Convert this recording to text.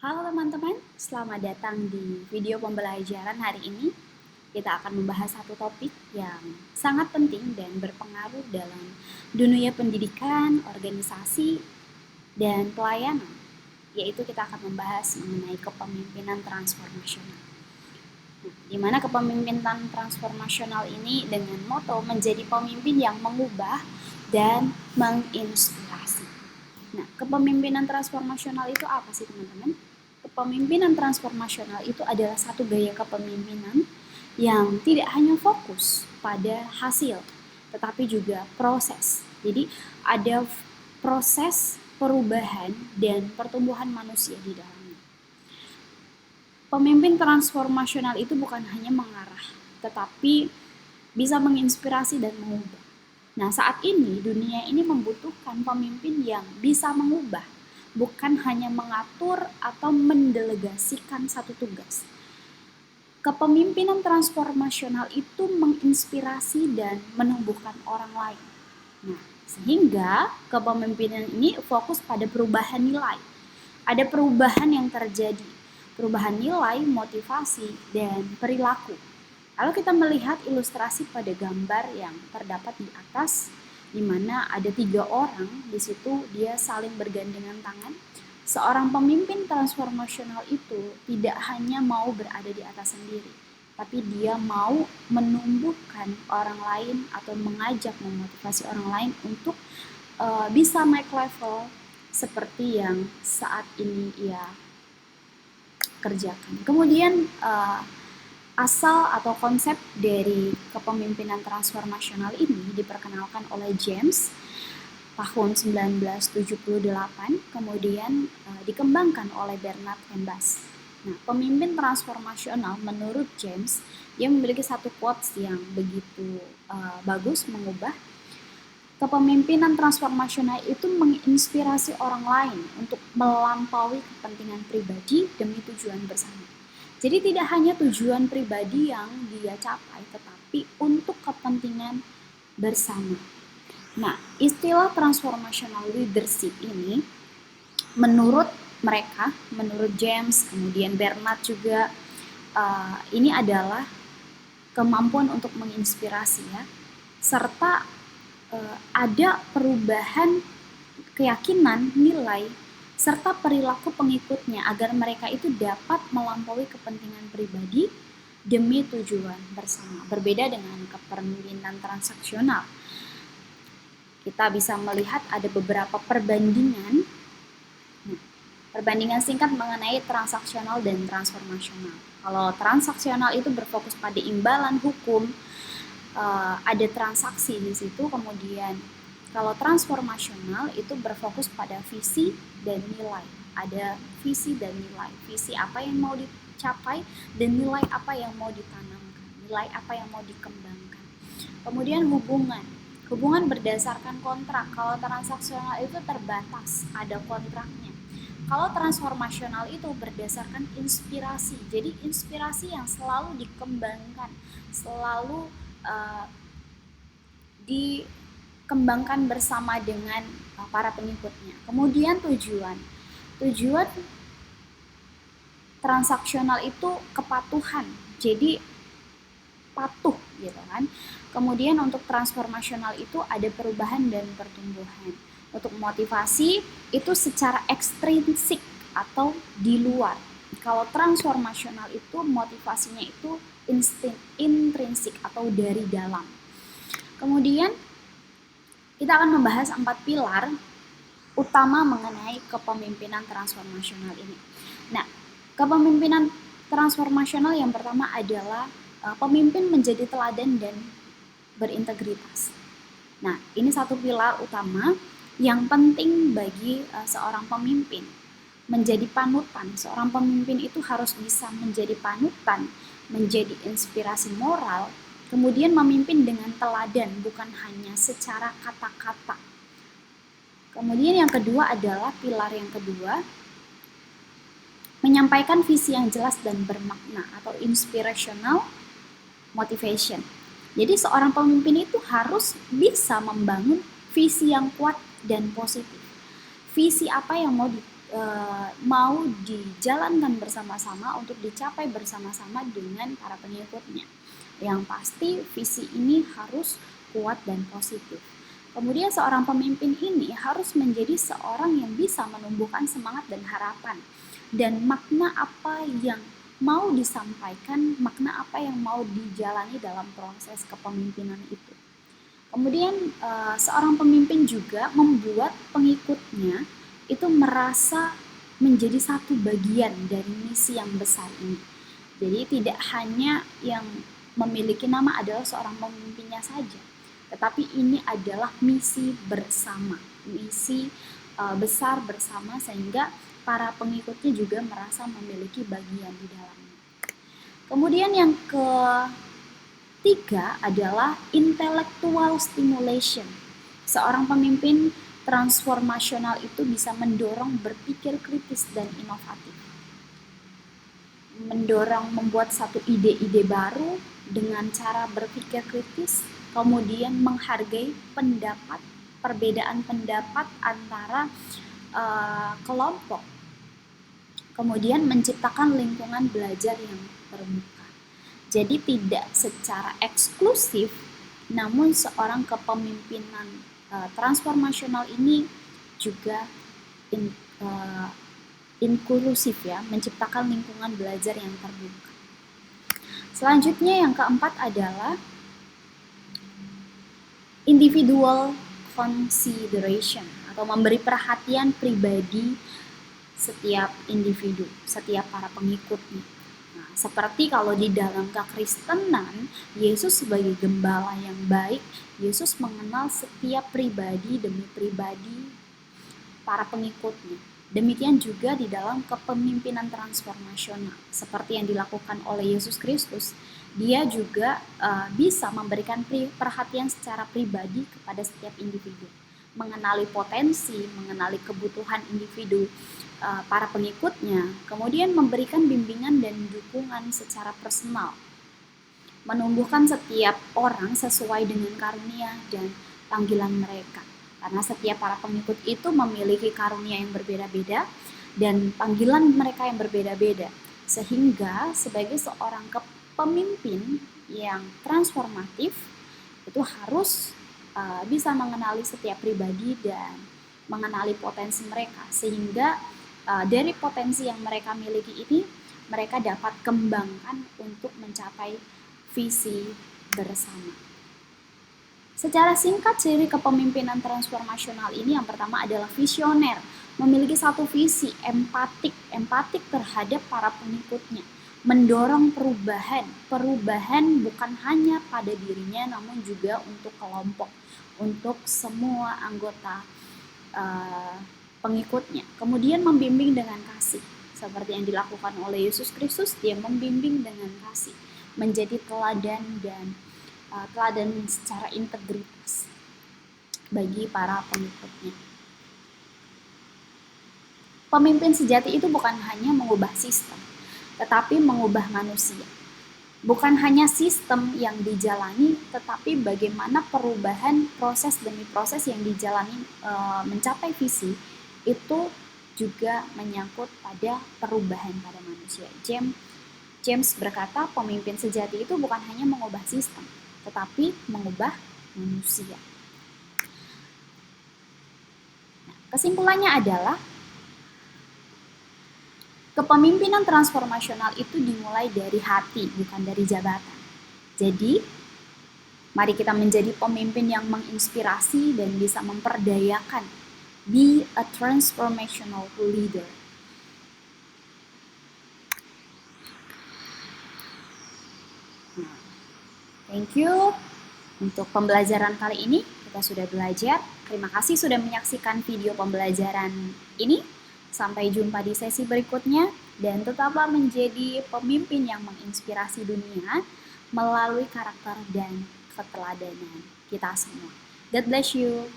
Halo teman-teman, selamat datang di video pembelajaran hari ini. Kita akan membahas satu topik yang sangat penting dan berpengaruh dalam dunia pendidikan, organisasi, dan pelayanan, yaitu kita akan membahas mengenai kepemimpinan transformasional. Di mana kepemimpinan transformasional ini dengan moto menjadi pemimpin yang mengubah dan menginspirasi. Nah, kepemimpinan transformasional itu apa sih teman-teman? Kepemimpinan transformasional itu adalah satu gaya kepemimpinan yang tidak hanya fokus pada hasil, tetapi juga proses. Jadi ada proses perubahan dan pertumbuhan manusia di dalamnya. Pemimpin transformasional itu bukan hanya mengarah, tetapi bisa menginspirasi dan mengubah. Nah, saat ini dunia ini membutuhkan pemimpin yang bisa mengubah, bukan hanya mengatur atau mendelegasikan satu tugas. Kepemimpinan transformasional itu menginspirasi dan menumbuhkan orang lain. Nah, sehingga kepemimpinan ini fokus pada perubahan nilai. Ada perubahan yang terjadi, perubahan nilai, motivasi, dan perilaku. Lalu kita melihat ilustrasi pada gambar yang terdapat di atas, di mana ada 3 orang, di situ dia saling bergandengan tangan. Seorang pemimpin transformasional itu tidak hanya mau berada di atas sendiri, tapi dia mau menumbuhkan orang lain atau mengajak, memotivasi orang lain untuk bisa naik level seperti yang saat ini ia kerjakan. Kemudian asal atau konsep dari kepemimpinan transformasional ini diperkenalkan oleh James tahun 1978, kemudian dikembangkan oleh Bernard Hembas. Nah, pemimpin transformasional menurut James, dia memiliki satu quotes yang begitu bagus mengubah. Kepemimpinan transformasional itu menginspirasi orang lain untuk melampaui kepentingan pribadi demi tujuan bersama. Jadi tidak hanya tujuan pribadi yang dia capai, tetapi untuk kepentingan bersama. Nah, istilah transformational leadership ini menurut mereka, menurut James, kemudian Bernard juga, ini adalah kemampuan untuk menginspirasi ya, serta ada perubahan keyakinan, nilai, serta perilaku pengikutnya agar mereka itu dapat melampaui kepentingan pribadi demi tujuan bersama. Berbeda dengan kepemimpinan transaksional. Kita bisa melihat ada beberapa perbandingan. Perbandingan singkat mengenai transaksional dan transformasional. Kalau transaksional itu berfokus pada imbalan hukum, ada transaksi di situ. Kemudian kalau transformasional itu berfokus pada visi dan nilai. Ada visi dan nilai. Visi apa yang mau dicapai dan nilai apa yang mau ditanamkan. Nilai apa yang mau dikembangkan. Kemudian hubungan berdasarkan kontrak. Kalau transaksional itu terbatas, ada kontraknya. Kalau transformasional itu berdasarkan inspirasi. Jadi inspirasi yang selalu dikembangkan, selalu dikembangkan bersama dengan para pengikutnya. Kemudian tujuan transaksional itu kepatuhan. Jadi patuh gitu kan. Kemudian untuk transformasional itu ada perubahan dan pertumbuhan. Untuk motivasi itu secara ekstrinsik atau di luar. Kalau transformasional itu motivasinya itu intrinsik atau dari dalam. Kemudian kita akan membahas 4 pilar utama mengenai kepemimpinan transformasional ini. Nah, kepemimpinan transformasional yang pertama adalah pemimpin menjadi teladan dan berintegritas. Nah, ini satu pilar utama yang penting bagi seorang pemimpin. Menjadi panutan. Seorang pemimpin itu harus bisa menjadi panutan, menjadi inspirasi moral, kemudian memimpin dengan teladan, bukan hanya secara kata-kata. Kemudian yang kedua adalah pilar yang kedua, menyampaikan visi yang jelas dan bermakna atau inspirational motivation. Jadi seorang pemimpin itu harus bisa membangun visi yang kuat dan positif. Visi apa yang mau mau dijalankan bersama-sama untuk dicapai bersama-sama dengan para pengikutnya. Yang pasti visi ini harus kuat dan positif. Kemudian seorang pemimpin ini harus menjadi seorang yang bisa menumbuhkan semangat dan harapan. Dan makna apa yang mau disampaikan, makna apa yang mau dijalani dalam proses kepemimpinan itu. Kemudian seorang pemimpin juga membuat pengikutnya itu merasa menjadi satu bagian dari misi yang besar ini. Jadi tidak hanya yang memiliki nama adalah seorang pemimpinnya saja, tetapi ini adalah misi bersama, misi besar bersama, sehingga para pengikutnya juga merasa memiliki bagian di dalamnya. Kemudian yang ketiga adalah intellectual stimulation. Seorang pemimpin transformasional itu bisa mendorong berpikir kritis dan inovatif. Mendorong membuat satu ide-ide baru dengan cara berpikir kritis, kemudian menghargai pendapat, perbedaan pendapat antara kelompok, kemudian menciptakan lingkungan belajar yang terbuka. Jadi tidak secara eksklusif, namun seorang kepemimpinan transformasional ini juga inklusif ya, menciptakan lingkungan belajar yang terbuka. Selanjutnya yang keempat adalah individual consideration atau memberi perhatian pribadi setiap individu, setiap para pengikutnya. Nah, seperti kalau di dalam kekristenan, Yesus sebagai gembala yang baik, Yesus mengenal setiap pribadi demi pribadi para pengikutnya. Demikian juga di dalam kepemimpinan transformasional, seperti yang dilakukan oleh Yesus Kristus, dia juga bisa memberikan perhatian secara pribadi kepada setiap individu, mengenali potensi, mengenali kebutuhan individu para pengikutnya, kemudian memberikan bimbingan dan dukungan secara personal, menumbuhkan setiap orang sesuai dengan karunia dan panggilan mereka. Karena setiap para pengikut itu memiliki karunia yang berbeda-beda dan panggilan mereka yang berbeda-beda. Sehingga sebagai seorang pemimpin yang transformatif itu harus bisa mengenali setiap pribadi dan mengenali potensi mereka, sehingga dari potensi yang mereka miliki ini mereka dapat kembangkan untuk mencapai visi bersama. Secara singkat, ciri kepemimpinan transformasional ini yang pertama adalah visioner, memiliki satu visi, empatik terhadap para pengikutnya, mendorong perubahan bukan hanya pada dirinya namun juga untuk kelompok, untuk semua anggota pengikutnya. Kemudian membimbing dengan kasih, seperti yang dilakukan oleh Yesus Kristus, dia membimbing dengan kasih, menjadi teladan dan teladan secara integritas bagi para pengikutnya. Pemimpin sejati itu bukan hanya mengubah sistem, tetapi mengubah manusia. Bukan hanya sistem yang dijalani, tetapi bagaimana perubahan proses demi proses yang dijalani mencapai visi itu juga menyangkut pada perubahan pada manusia. James berkata, pemimpin sejati itu bukan hanya mengubah sistem, tetapi mengubah manusia. Nah, kesimpulannya adalah kepemimpinan transformasional itu dimulai dari hati, bukan dari jabatan. Jadi, mari kita menjadi pemimpin yang menginspirasi dan bisa memperdayakan. Be a transformational leader. Thank you untuk pembelajaran kali ini. Kita sudah belajar. Terima kasih sudah menyaksikan video pembelajaran ini. Sampai jumpa di sesi berikutnya. Dan tetaplah menjadi pemimpin yang menginspirasi dunia melalui karakter dan keteladanan kita semua. God bless you.